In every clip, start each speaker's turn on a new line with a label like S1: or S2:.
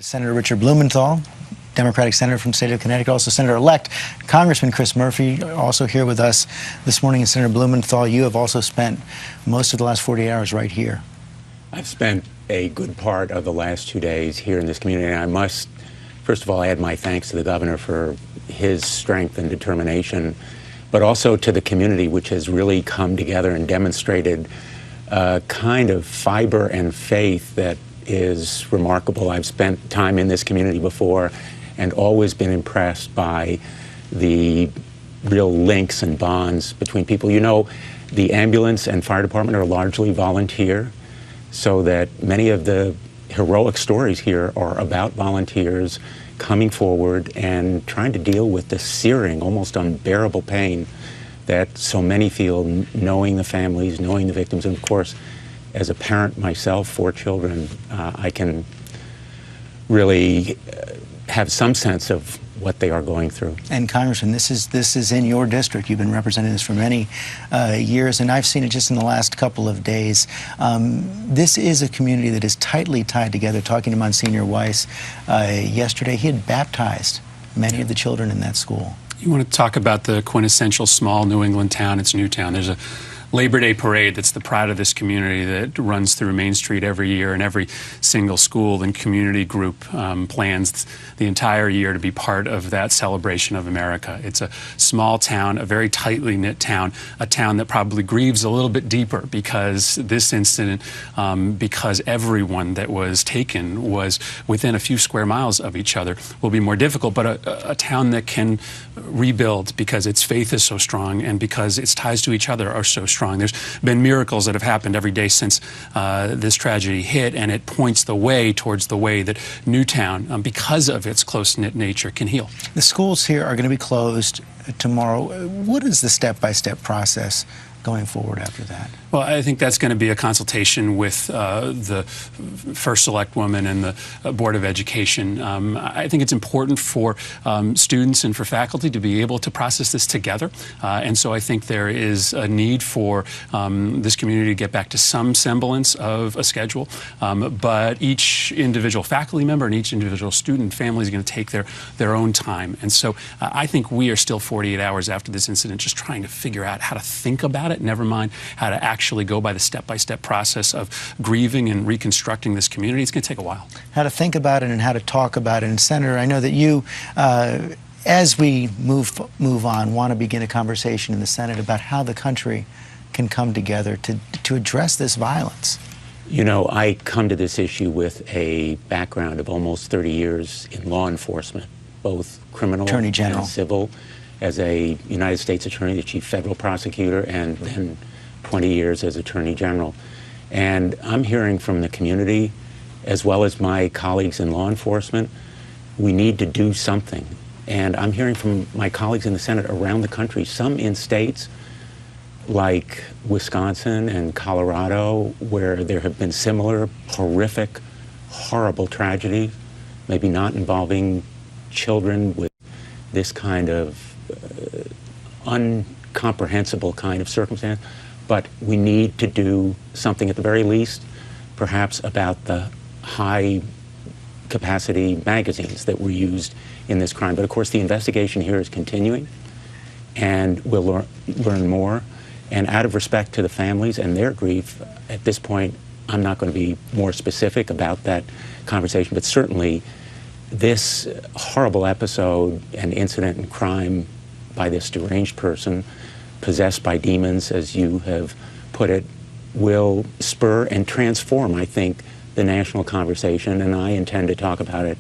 S1: Senator Richard Blumenthal, Democratic Senator from the state of Connecticut, also Senator-elect Congressman Chris Murphy, also here with us this morning. And Senator Blumenthal, you have also spent most of the last 48 hours right here.
S2: I've spent a good part of the last 2 days here in this community, and I must, first of all, add my thanks to the governor for his strength and determination, but also to the community, which has really come together and demonstrated a kind of fiber and faith that is remarkable. I've spent time in this community before and always been impressed by the real links and bonds between people. You know, the ambulance and fire department are largely volunteer, so that many of the heroic stories here are about volunteers coming forward and trying to deal with the searing, almost unbearable pain that so many feel, knowing the families, knowing the victims. And of course, as a parent myself, 4 children, I can really have some sense of what they are going through.
S1: And Congressman, this is in your district. You've been representing this for many years, and I've seen it just in the last couple of days. This is a community that is tightly tied together. Talking to Monsignor Weiss yesterday, he had baptized many of the children in that school.
S3: You want to talk about the quintessential small New England town? It's Newtown. There's a Labor Day parade that's the pride of this community that runs through Main Street every year, and every single school and community group plans the entire year to be part of that celebration of America. It's a small town, a very tightly knit town, a town that probably grieves a little bit deeper because this incident, because everyone that was taken was within a few square miles of each other, will be more difficult, but a town that can rebuild because its faith is so strong and because its ties to each other are so strong. There's been miracles that have happened every day since this tragedy hit, and it points the way towards the way that Newtown, because of its close-knit nature, can heal.
S1: The schools here are going to be closed tomorrow. What is the step-by-step process going forward after that?
S3: Well, I think that's going to be a consultation with the First Select Woman and the Board of Education. I think it's important for students and for faculty to be able to process this together. And so I think there is a need for this community to get back to some semblance of a schedule. But each individual faculty member and each individual student family is going to take their own time. And so I think we are still 48 hours after this incident just trying to figure out how to think about it, never mind how to actually go by the step-by-step process of grieving and reconstructing this community. It's going to take a while.
S1: How to think about it and how to talk about it. And Senator, I know that you, as we move on, want to begin a conversation in the Senate about how the country can come together to address this violence.
S2: You know, I come to this issue with a background of almost 30 years in law enforcement, both criminal
S1: Attorney General.
S2: and civil, as a United States Attorney, the Chief Federal Prosecutor, and then 20 years as Attorney General. And I'm hearing from the community, as well as my colleagues in law enforcement, we need to do something. And I'm hearing from my colleagues in the Senate around the country, some in states like Wisconsin and Colorado, where there have been similar horrific, horrible tragedies, maybe not involving children with this kind of incomprehensible kind of circumstance, but we need to do something at the very least, perhaps about the high-capacity magazines that were used in this crime. But of course, the investigation here is continuing, and we'll learn more. And out of respect to the families and their grief, at this point, I'm not going to be more specific about that conversation, but certainly this horrible episode and incident and crime by this deranged person, possessed by demons, as you have put it, will spur and transform, I think, the national conversation, and I intend to talk about it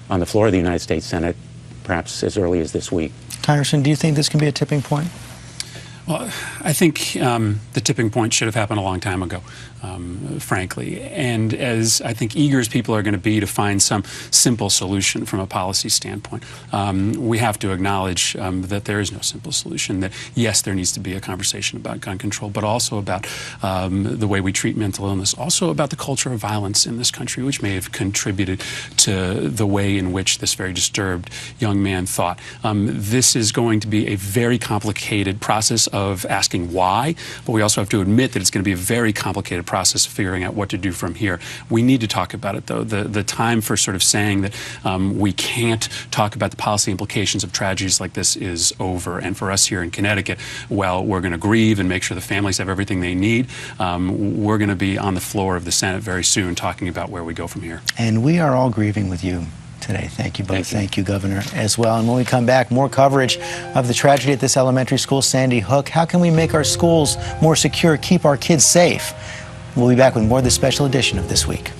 S2: on the floor of the United States Senate, perhaps as early as this week.
S1: Congressman, do you think this can be a tipping point?
S3: Well, I think the tipping point should have happened a long time ago, frankly. And as I think eager as people are going to be to find some simple solution from a policy standpoint, we have to acknowledge that there is no simple solution, that yes, there needs to be a conversation about gun control, but also about the way we treat mental illness, also about the culture of violence in this country, which may have contributed to the way in which this very disturbed young man thought. This is going to be a very complicated process of asking why, but we also have to admit that it's going to be a very complicated process of figuring out what to do from here. We need to talk about it, though. The time for sort of saying that we can't talk about the policy implications of tragedies like this is over. And for us here in Connecticut, well, we're going to grieve and make sure the families have everything they need. We're going to be on the floor of the Senate very soon talking about where we go from here.
S1: And we are all grieving with you today. Thank you both. Thank you, Governor, as well. And when we come back, more coverage of the tragedy at this elementary school, Sandy Hook. How can we make our schools more secure, keep our kids safe? We'll be back with more of this special edition of This Week.